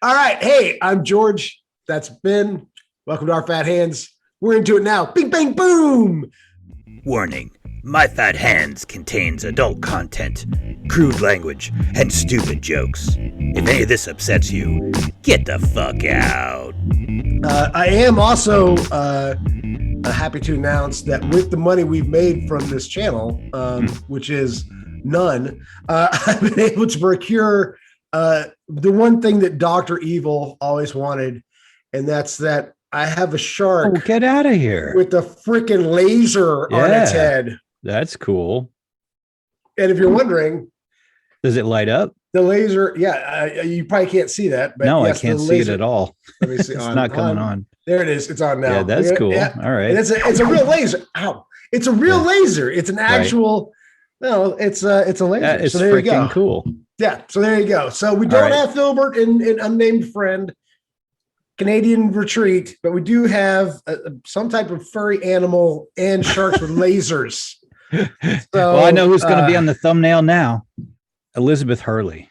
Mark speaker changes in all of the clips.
Speaker 1: All right. Hey, I'm George. That's Ben. Welcome to our Fat Hands. We're into it now. Bing, bang, boom.
Speaker 2: Warning. My Fat Hands contains adult content, crude language, and stupid jokes. If any of this upsets you, get the fuck out.
Speaker 1: I am also happy to announce that with the money we've made from this channel, which is none, I've been able to procure the one thing that Dr. Evil always wanted, and that's that I have a shark.
Speaker 3: Oh, get out of here.
Speaker 1: With a freaking laser on its head.
Speaker 3: That's cool.
Speaker 1: And if you're wondering,
Speaker 3: does it light up?
Speaker 1: The laser, you probably can't see that. But
Speaker 3: no,
Speaker 1: yes,
Speaker 3: I can't see it at all.
Speaker 1: Let me see.
Speaker 3: It's not coming on.
Speaker 1: There it is. It's on now.
Speaker 3: Yeah, that's cool.
Speaker 1: Yeah.
Speaker 3: All right.
Speaker 1: And it's a real laser. Ow. It's a real laser. It's an actual, it's a laser.
Speaker 3: That is
Speaker 1: so there you go.
Speaker 3: freaking cool.
Speaker 1: Yeah. So there you go. So we don't have Filbert in Unnamed Friend, Canadian Retreat, but we do have some type of furry animal and sharks with lasers. So,
Speaker 3: well, I know who's going to be on the thumbnail now. Elizabeth Hurley.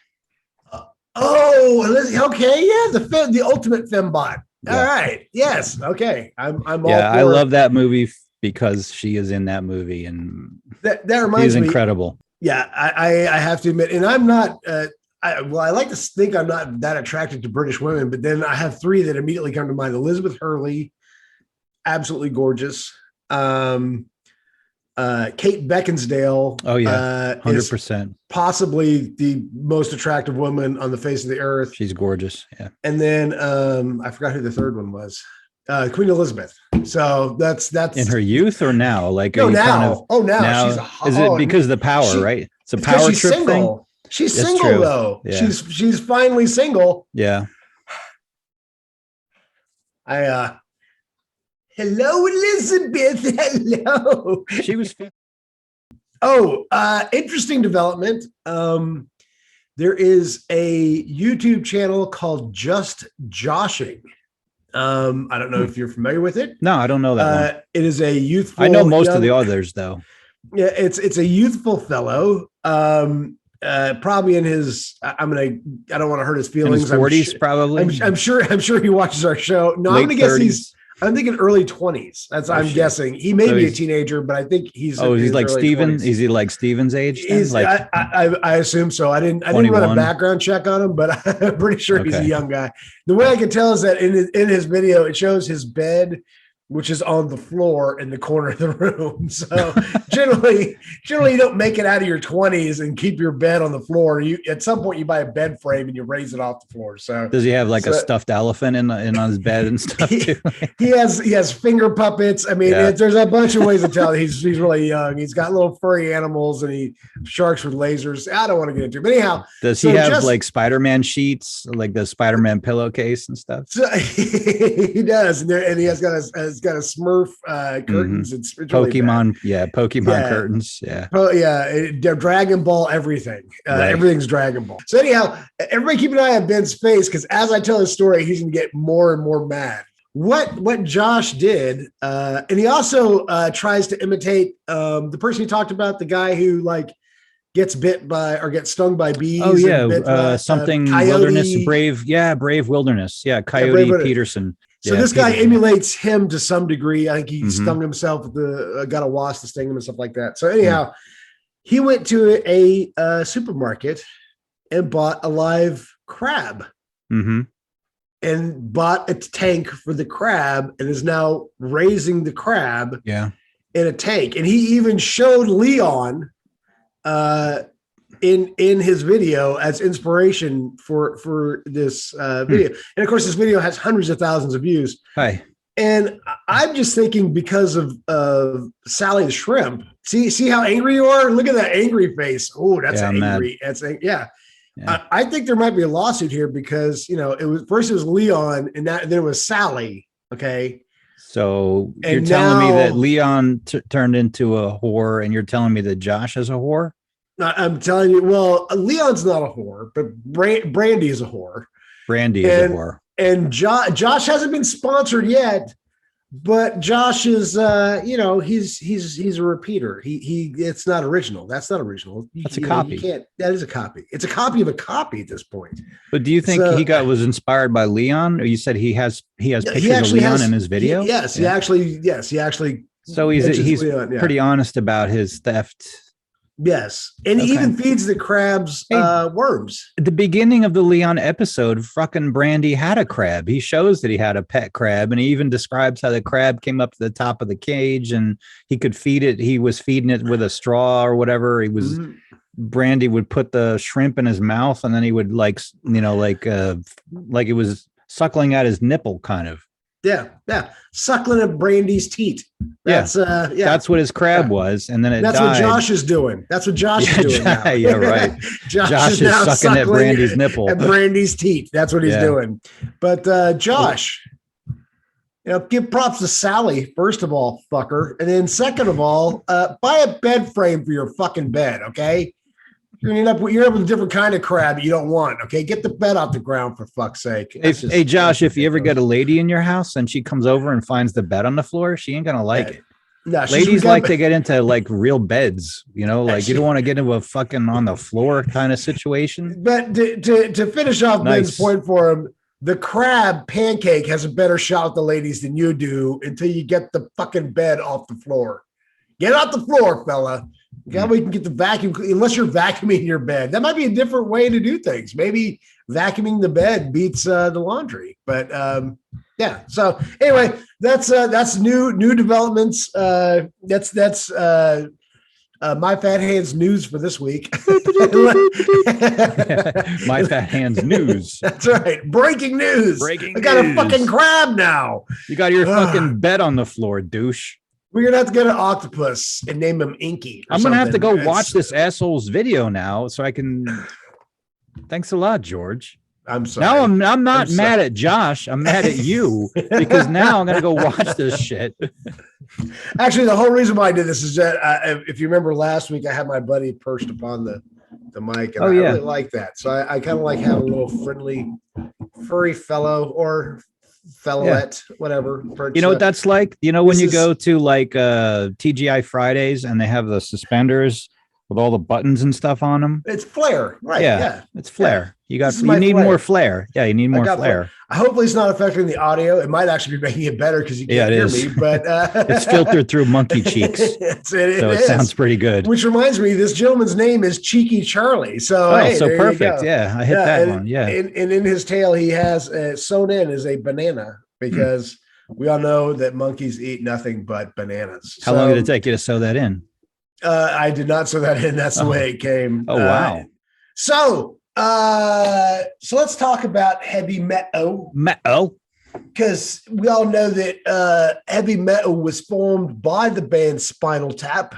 Speaker 1: Okay, yeah, the ultimate fembot. Yeah. All right, yes, okay. I'm all for
Speaker 3: I love that movie because she is in that movie, and
Speaker 1: that reminds me.
Speaker 3: She's incredible.
Speaker 1: Yeah, I have to admit, and I'm not. I like to think I'm not that attracted to British women, but then I have three that immediately come to mind. Elizabeth Hurley, absolutely gorgeous. Kate Beckinsale.
Speaker 3: Oh yeah, 100%.
Speaker 1: Possibly the most attractive woman on the face of the earth.
Speaker 3: She's gorgeous. Yeah.
Speaker 1: And then I forgot who the third one was. Queen Elizabeth. So that's
Speaker 3: in her youth or now? Like
Speaker 1: no,
Speaker 3: now.
Speaker 1: Now.
Speaker 3: Is it because of the power? Right. It's a power trip
Speaker 1: single.
Speaker 3: thing.
Speaker 1: She's single though. Yeah. She's finally single.
Speaker 3: Yeah.
Speaker 1: Hello, Elizabeth. Hello.
Speaker 3: She was.
Speaker 1: Interesting development. There is a YouTube channel called Just Joshing. I don't know if you're familiar with it.
Speaker 3: No, I don't know that one.
Speaker 1: It is a youthful.
Speaker 3: I know most of the others though.
Speaker 1: Yeah, it's a youthful fellow. Probably in his. I don't want to hurt his feelings.
Speaker 3: In his 40s, probably.
Speaker 1: I'm sure he watches our show. No,
Speaker 3: Late
Speaker 1: I'm gonna
Speaker 3: 30s.
Speaker 1: guess I'm thinking early 20s. I'm guessing. He may be a teenager, but I think he's.
Speaker 3: Oh, he's like Steven. 20s. Is he like Steven's age?
Speaker 1: Like I assume so. I didn't run a background check on him, but I'm pretty sure he's a young guy. The way I can tell is that in his video, it shows his bed, which is on the floor in the corner of the room. So generally you don't make it out of your 20s and keep your bed on the floor. You at some point you buy a bed frame and you raise it off the floor. So
Speaker 3: does he have like a stuffed elephant in on his bed and stuff too?
Speaker 1: He has finger puppets. I mean, there's a bunch of ways to tell he's really young. He's got little furry animals and he sharks with lasers. I don't want to get into it, but anyhow.
Speaker 3: Does he have like Spider-Man sheets, like the Spider-Man pillowcase and stuff?
Speaker 1: So, he does, and he has got a Smurf curtains. It's
Speaker 3: Pokemon, Pokemon curtains.
Speaker 1: Dragon Ball, everything. Everything's Dragon Ball. So anyhow, everybody keep an eye on Ben's face because as I tell his story, he's gonna get more and more mad. What Josh did, and he also tries to imitate the person he talked about, the guy who like gets bit by or gets stung by bees.
Speaker 3: Oh yeah, something wilderness, brave wilderness. Yeah, Coyote Peterson.
Speaker 1: So this guy emulates him to some degree. I think he stung himself with got a wasp to sting him and stuff like that. So anyhow, he went to a supermarket and bought a live crab and bought a tank for the crab and is now raising the crab in a tank. And he even showed Leon in his video as inspiration for this video. And of course, this video has hundreds of thousands of views.
Speaker 3: Hi.
Speaker 1: And I'm just thinking because of Sally the shrimp, see how angry you are? Look at that angry face. Oh, that's angry. I think there might be a lawsuit here because, it was Leon and then it was Sally. Okay.
Speaker 3: So you're telling me that Leon turned into a whore and you're telling me that Josh is a whore?
Speaker 1: I'm telling you, well, Leon's not a whore, but Brandy is a whore.
Speaker 3: Brandy is a whore.
Speaker 1: And Josh hasn't been sponsored yet, But Josh is, he's a repeater. It's not original. That's not original.
Speaker 3: That's a copy.
Speaker 1: That is a copy. It's a copy of a copy at this point.
Speaker 3: But do you think he was inspired by Leon, or you said he has pictures of Leon in his video?
Speaker 1: He actually.
Speaker 3: So he's Leon, pretty honest about his theft.
Speaker 1: Yes. And he even feeds the crabs worms.
Speaker 3: At the beginning of the Leon episode, fucking Brandy had a crab. He shows that he had a pet crab, and he even describes how the crab came up to the top of the cage and he could feed it. He was feeding it with a straw or whatever. He was Brandy would put the shrimp in his mouth, and then he would like it was suckling at his nipple kind of.
Speaker 1: Yeah. Suckling at Brandy's teat. That's
Speaker 3: what his crab was, and then
Speaker 1: that's
Speaker 3: died.
Speaker 1: what Josh is doing. That's what Josh is doing now.
Speaker 3: Yeah, right. Josh is now sucking at Brandy's nipple.
Speaker 1: At Brandy's teat. That's what he's doing. But Josh, give props to Sally, first of all, fucker. And then second of all, buy a bed frame for your fucking bed, okay? You're up with a different kind of crab you don't want. Okay, get the bed off the ground for fuck's sake.
Speaker 3: Hey, Josh, if you ever get a lady in your house and she comes over and finds the bed on the floor, she ain't gonna like it. No, ladies like to get into like real beds, you don't want to get into a fucking on the floor kind of situation.
Speaker 1: But to finish off Ben's point for him, the crab pancake has a better shot with the ladies than you do until you get the fucking bed off the floor. Get off the floor, fella. Yeah, we can get the vacuum, unless you're vacuuming your bed. That might be a different way to do things. Maybe vacuuming the bed beats the laundry. But So anyway, that's new developments. That's My Fat Hands news for this week.
Speaker 3: My Fat Hands news.
Speaker 1: That's right. Breaking news. I got a fucking crab now.
Speaker 3: You got your fucking bed on the floor, douche.
Speaker 1: We're going to have to get an octopus and name him Inky.
Speaker 3: I'm going to have to go watch this asshole's video now so I can. Thanks a lot, George.
Speaker 1: I'm sorry.
Speaker 3: Now I'm not mad at Josh. I'm mad at you because now I'm going to go watch this shit.
Speaker 1: Actually, the whole reason why I did this is that if you remember last week, I had my buddy perched upon the mic, and I really like that. So I kind of like having a little friendly, furry fellow or fellowette, whatever.
Speaker 3: You know what that's like? When you go to like TGI Fridays and they have the suspenders with all the buttons and stuff on them.
Speaker 1: It's flare, right?
Speaker 3: Yeah. It's flare. You need more flare. Yeah, you need more flare.
Speaker 1: Hopefully it's not affecting the audio. It might actually be making it better because you can't hear me, but
Speaker 3: it's filtered through monkey cheeks. It sounds pretty good.
Speaker 1: Which reminds me, this gentleman's name is Cheeky Charlie. So
Speaker 3: so perfect. Yeah, I hit that one. Yeah.
Speaker 1: And in his tail, he has sewn in as a banana because we all know that monkeys eat nothing but bananas.
Speaker 3: How long did it take you to sew that in?
Speaker 1: I did not sew that in. That's the way it came.
Speaker 3: Oh, wow.
Speaker 1: So let's talk about heavy metal. Because we all know that heavy metal was formed by the band Spinal Tap,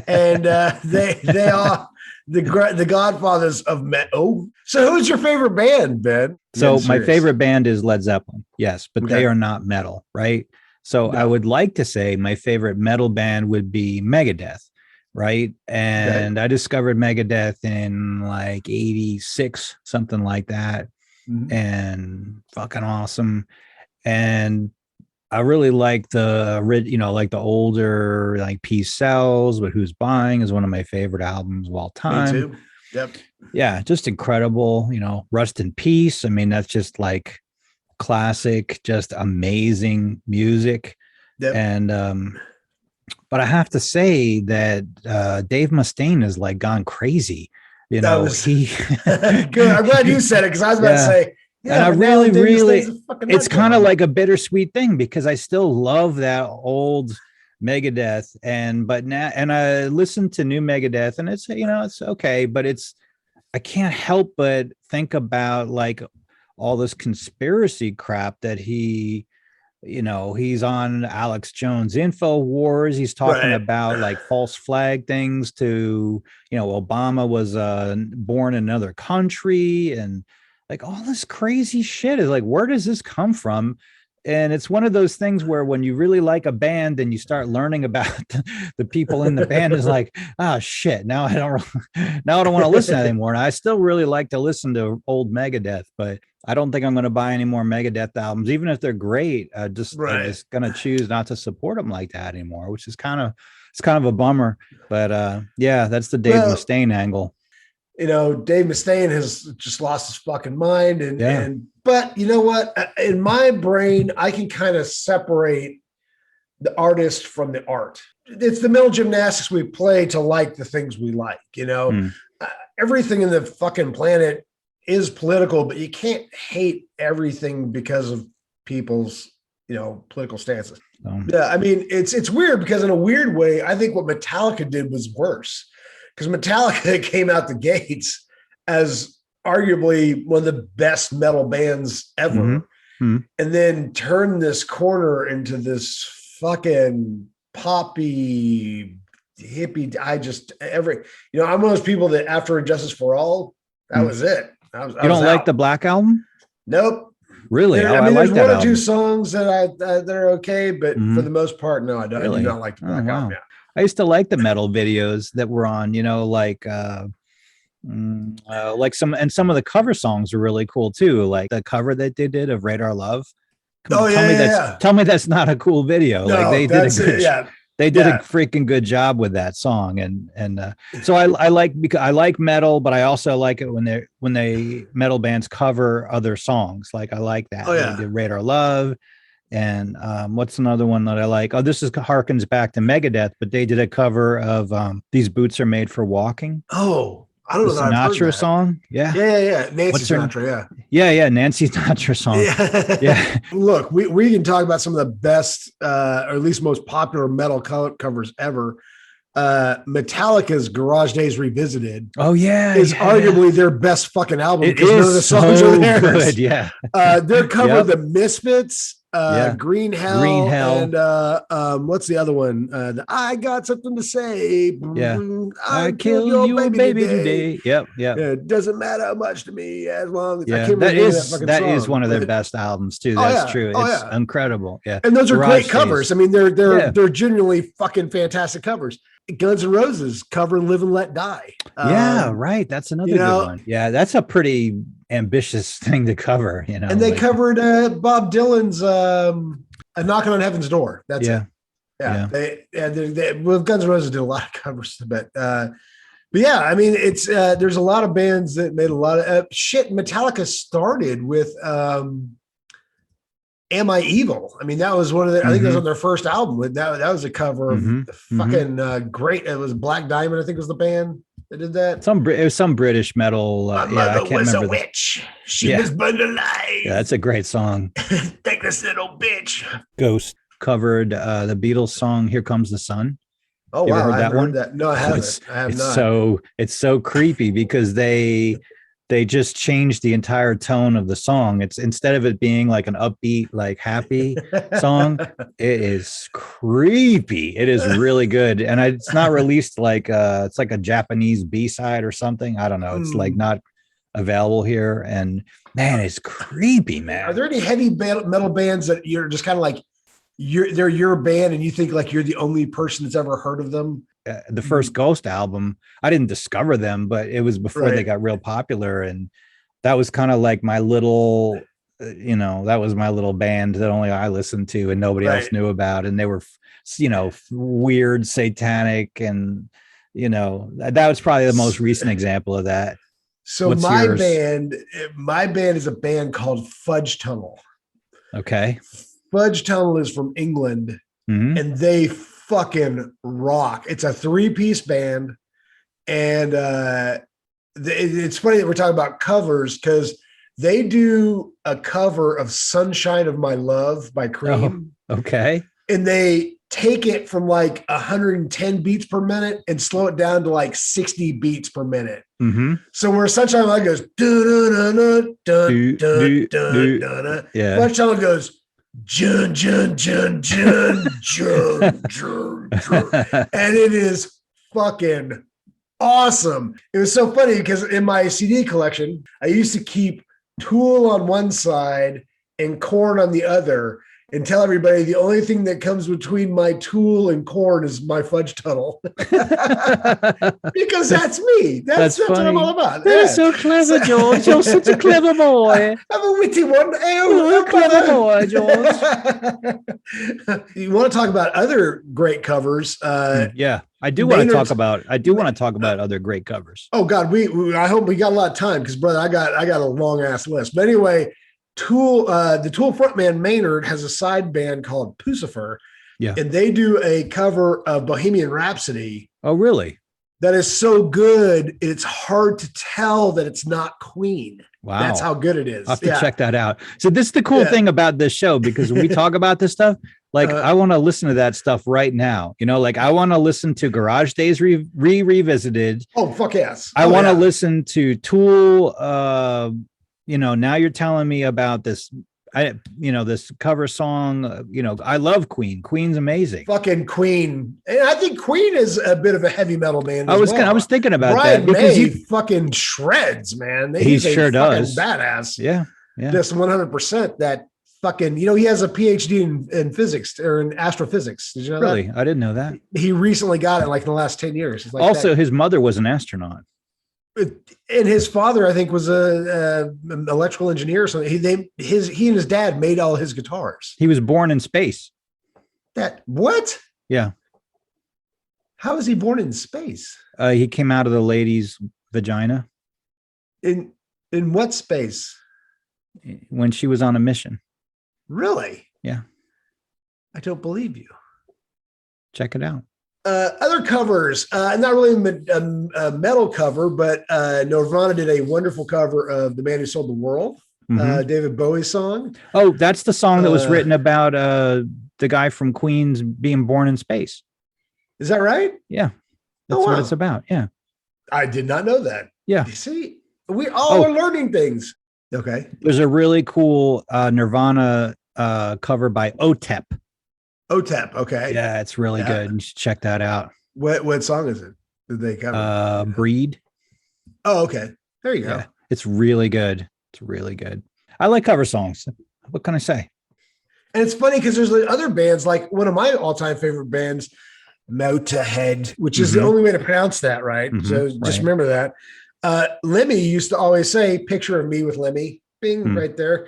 Speaker 1: and they are the godfathers of metal. So who's your favorite band, Ben?
Speaker 3: So my favorite band is Led Zeppelin. Yes, but they are not metal, right? So I would like to say my favorite metal band would be Megadeth. Right. And I discovered Megadeth in like 86, something like that. And fucking awesome. And I really like the older like Peace Sells, but Who's Buying is one of my favorite albums of all time.
Speaker 1: Me too. Yep.
Speaker 3: Yeah. Just incredible. Rust in Peace. I mean, that's just like classic, just amazing music. Yep. And, but I have to say that Dave Mustaine has like gone crazy. Good. I'm
Speaker 1: glad you said it because I was about to say. Yeah,
Speaker 3: and I really, it's kind of like a bittersweet thing because I still love that old Megadeth, but now I listen to new Megadeth, and it's it's okay, but I can't help but think about like all this conspiracy crap that he's on Alex Jones InfoWars. He's talking about like false flag things to, Obama was born in another country and like all this crazy shit is like, where does this come from? And it's one of those things where when you really like a band and you start learning about the people in the band is like, shit, now I don't want to listen to it anymore. And I still really like to listen to old Megadeth, but I don't think I'm going to buy any more Megadeth albums, even if they're great. I'm just going to choose not to support them like that anymore, which is kind of a bummer. But yeah, that's the Dave Mustaine angle.
Speaker 1: You know, Dave Mustaine has just lost his fucking mind. But you know what? In my brain, I can kind of separate the artist from the art. It's the mental gymnastics we play to like the things we like, you know. Everything in the fucking planet is political, but you can't hate everything because of people's, you know, political stances. Yeah, I mean, it's weird because in a weird way, I think what Metallica did was worse, because Metallica came out the gates as arguably one of the best metal bands ever, and then turned this corner into this fucking poppy hippie. I'm one of those people that after Injustice for All, that was it. You
Speaker 3: don't like the Black Album?
Speaker 1: Nope.
Speaker 3: Really?
Speaker 1: I mean, there's one or two songs that that are okay, but for the most part, no, I don't. Really? I do not like the Black Album. Yeah.
Speaker 3: I used to like the metal videos that were on, you know, like some of the cover songs are really cool too. Like the cover that they did of Radar Love. Tell me that's not a cool video. No, like they did a freaking good job with that song. And so I like metal, but I also like it when they metal bands cover other songs. Like I like that. They did Radar Love. And what's another one that I like? Oh, this harkens back to Megadeth, but they did a cover of These Boots Are Made for Walking.
Speaker 1: Oh, I don't know.
Speaker 3: The Sinatra song. Yeah.
Speaker 1: Nancy Sinatra.
Speaker 3: Yeah. Nancy Sinatra song. Yeah.
Speaker 1: Look, we can talk about some of the best, or at least most popular metal covers ever. Metallica's Garage Days Revisited.
Speaker 3: Oh yeah,
Speaker 1: is arguably their best fucking album because none of the songs are theirs.
Speaker 3: Good, yeah.
Speaker 1: Their cover, The Misfits, Green Hell, and what's the other one? I Got Something to Say.
Speaker 3: I killed your baby today. Yep.
Speaker 1: It doesn't matter much to me as long as I
Speaker 3: can't remember that is one of their best albums too. That's true. It's incredible. Yeah,
Speaker 1: and those are great covers. I mean, they're genuinely fucking fantastic covers. Guns N' Roses cover Live and Let Die.
Speaker 3: Right. That's another good one. Yeah, that's a pretty ambitious thing to cover, you know.
Speaker 1: And they covered Bob Dylan's A Knocking on Heaven's Door. That's it. They Guns N' Roses did a lot of covers, but yeah, I mean, it's there's a lot of bands that made a lot of shit. Metallica started with Am I Evil? I mean, that was one of the, I think it was on their first album. That was a cover of the fucking great. It was Black Diamond, I think was the band that did that.
Speaker 3: It was some British metal.
Speaker 1: My mother was a witch. She was burned alive.
Speaker 3: Yeah, that's a great song.
Speaker 1: Take this little bitch.
Speaker 3: Ghost covered the Beatles song "Here Comes the Sun."
Speaker 1: Oh, wow. Heard that one? No, I haven't. I have not.
Speaker 3: It's so creepy because they just changed the entire tone of the song. It's instead of it being like an upbeat, like happy song, it is creepy. It is really good. And it's not released like it's like a Japanese B-side or something. I don't know. It's like not available here. And man, it's creepy, man.
Speaker 1: Are there any heavy metal bands that you're just kind of like, they're your band and you think like you're the only person that's ever heard of them?
Speaker 3: The first Ghost album, I didn't discover them, but it was before they got real popular, and that was kind of like my little, that was my little band that only I listened to and nobody else knew about, and they were, weird, satanic, and that was probably the most recent example of that.
Speaker 1: So my band is a band called Fudge Tunnel.
Speaker 3: Okay,
Speaker 1: Fudge Tunnel is from England, and they fucking rock. It's a 3-piece band, and it's funny that we're talking about covers because they do a cover of Sunshine of My Love by Cream.
Speaker 3: Oh, okay.
Speaker 1: And they take it from like 110 beats per minute and slow it down to like 60 beats per minute. So where Sunshine of My Love goes Fudge Tunnel goes Jun, jun, jun, jun, jun, jun, jun. And it is fucking awesome. It was so funny because in my CD collection, I used to keep Tool on one side and Korn on the other. and tell everybody the only thing that comes between my Tool and Korn is my Fudge Tunnel. Because that's me. That's what I'm all about.
Speaker 3: You're so clever, George. You're such a clever boy.
Speaker 1: I'm a witty one.
Speaker 3: You're a clever boy, George.
Speaker 1: You want to talk about other great covers?
Speaker 3: Yeah, I do want to talk about. I do want to talk about other great covers.
Speaker 1: Oh God, I hope we got a lot of time because, brother, I got a long ass list. But anyway, Tool, the Tool frontman Maynard has a side band called Pucifer.
Speaker 3: Yeah,
Speaker 1: and they do a cover of Bohemian Rhapsody.
Speaker 3: Oh, really?
Speaker 1: That is so good. It's hard to tell that it's not Queen.
Speaker 3: Wow.
Speaker 1: That's how good it is.
Speaker 3: I'll have to check that out. So this is the cool thing about this show, because when we talk about this stuff, like I want to listen to that stuff right now. You know, like I want to listen to Garage Days revisited.
Speaker 1: Oh, fuck yes.
Speaker 3: I want to listen to Tool. You know, now you're telling me about this. This cover song, I love Queen. Queen's amazing.
Speaker 1: Fucking Queen. And I think Queen is a bit of a heavy metal band.
Speaker 3: I was thinking about
Speaker 1: Brian
Speaker 3: that because
Speaker 1: he fucking shreds, man.
Speaker 3: He sure does.
Speaker 1: Badass.
Speaker 3: Yeah.
Speaker 1: Just 100% that fucking, he has a PhD in physics or in astrophysics. Did you know
Speaker 3: really?
Speaker 1: that?
Speaker 3: I didn't know that.
Speaker 1: He recently got it like in the last 10 years. Like
Speaker 3: also, his mother was an astronaut.
Speaker 1: And his father, I think, was an electrical engineer. So he and his dad made all his guitars.
Speaker 3: He was born in space.
Speaker 1: What?
Speaker 3: Yeah.
Speaker 1: How was he born in space?
Speaker 3: He came out of the lady's vagina.
Speaker 1: In what space?
Speaker 3: When she was on a mission.
Speaker 1: Really?
Speaker 3: Yeah.
Speaker 1: I don't believe you.
Speaker 3: Check it out.
Speaker 1: Other covers, not really a metal cover, but Nirvana did a wonderful cover of The Man Who Sold the World, David Bowie's song.
Speaker 3: Oh, that's the song that was written about the guy from Queens being born in space.
Speaker 1: Is that right?
Speaker 3: Yeah. That's what it's about. Yeah.
Speaker 1: I did not know that.
Speaker 3: Yeah.
Speaker 1: You see, we all are learning things. Okay.
Speaker 3: There's a really cool Nirvana cover by Otep.
Speaker 1: Otep, okay.
Speaker 3: Yeah, it's really good. You should check that out.
Speaker 1: What song is it? Did they cover?
Speaker 3: Breed.
Speaker 1: Oh, okay. There you go.
Speaker 3: Yeah, it's really good. It's really good. I like cover songs. What can I say?
Speaker 1: And it's funny because there's other bands, like one of my all-time favorite bands, Motörhead, which is the only way to pronounce that, right? So just remember that. Lemmy used to always say, "Picture of me with Lemmy." Bing, right there.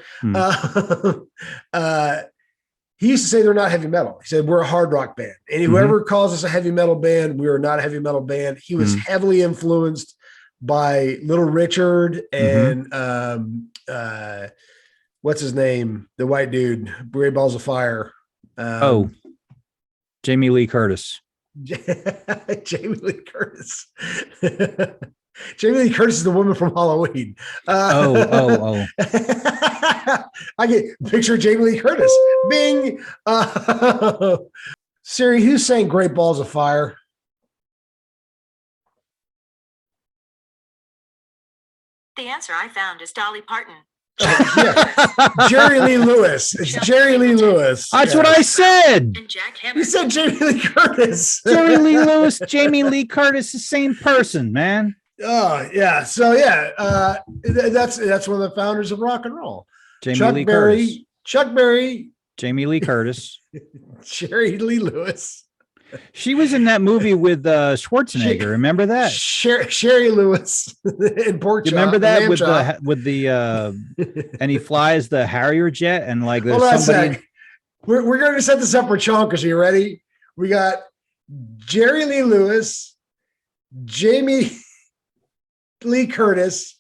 Speaker 1: He used to say they're not heavy metal. He said, we're a hard rock band. And whoever calls us a heavy metal band, we are not a heavy metal band. He was heavily influenced by Little Richard and what's his name? The white dude, Great Balls of Fire.
Speaker 3: Jamie Lee Curtis.
Speaker 1: Jamie Lee Curtis. Jamie Lee Curtis is the woman from Halloween. I get picture Jamie Lee Curtis. Bing. Siri, who sang Great Balls of Fire?
Speaker 4: The answer I found is Dolly Parton.
Speaker 1: Jerry Lee Lewis. It's Jerry Lee Lewis.
Speaker 3: That's what I said.
Speaker 4: And Jack Hammond.
Speaker 1: You said Jamie Lee Curtis.
Speaker 3: Jerry Lee Lewis, Jamie Lee Curtis, the same person, man.
Speaker 1: Oh yeah. So yeah, that's one of the founders of rock and roll.
Speaker 3: Chuck Berry,
Speaker 1: Jamie Lee Curtis, Jerry Lee Lewis.
Speaker 3: She was in that movie with Schwarzenegger. Remember that?
Speaker 1: Sherry Lewis in Pork Chop.
Speaker 3: Remember that with the and he flies the Harrier jet and like there's somebody.
Speaker 1: We're going to set this up for chonkers. Are you ready? We got Jerry Lee Lewis, Jamie Lee Curtis,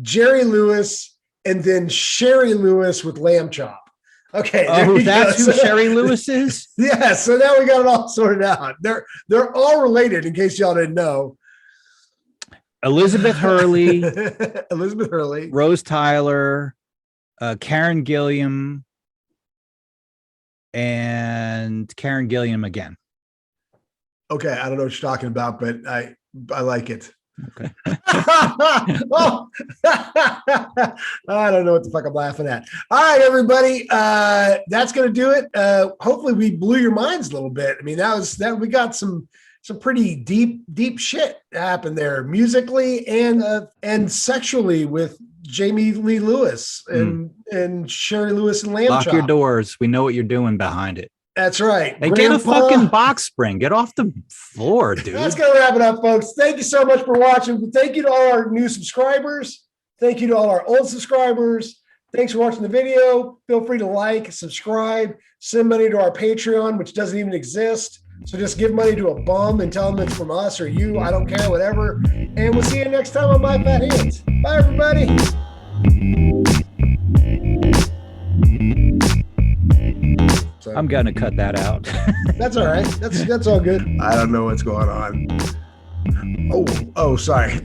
Speaker 1: Jerry Lewis, and then Sherry Lewis with lamb chop. Okay,
Speaker 3: that's who Sherry Lewis is.
Speaker 1: Yeah, so now we got it all sorted out. They're all related. In case y'all didn't know,
Speaker 3: Elizabeth Hurley,
Speaker 1: Rose
Speaker 3: Tyler, Karen Gilliam, and Karen Gilliam again.
Speaker 1: Okay, I don't know what you're talking about, but I like it.
Speaker 3: Okay.
Speaker 1: Oh. I don't know what the fuck I'm laughing at. All right, everybody. That's gonna do it. Hopefully we blew your minds a little bit. I mean, that we got some some pretty deep shit happened there, musically and sexually, with Jamie Lee Lewis and Sherry Lewis and Lamb
Speaker 3: Lock
Speaker 1: Chop.
Speaker 3: your doors. We know what you're doing behind it.
Speaker 1: That's right.
Speaker 3: Hey, get a fucking box spring. Get off the floor, dude.
Speaker 1: That's going to wrap it up, folks. Thank you so much for watching. Thank you to all our new subscribers. Thank you to all our old subscribers. Thanks for watching the video. Feel free to like, subscribe, send money to our Patreon, which doesn't even exist. So just give money to a bum and tell them it's from us or you. I don't care, whatever. And we'll see you next time on My Fat Hands. Bye, everybody.
Speaker 3: I'm going to cut that out.
Speaker 1: That's all right. That's all good. I don't know what's going on. Oh, sorry.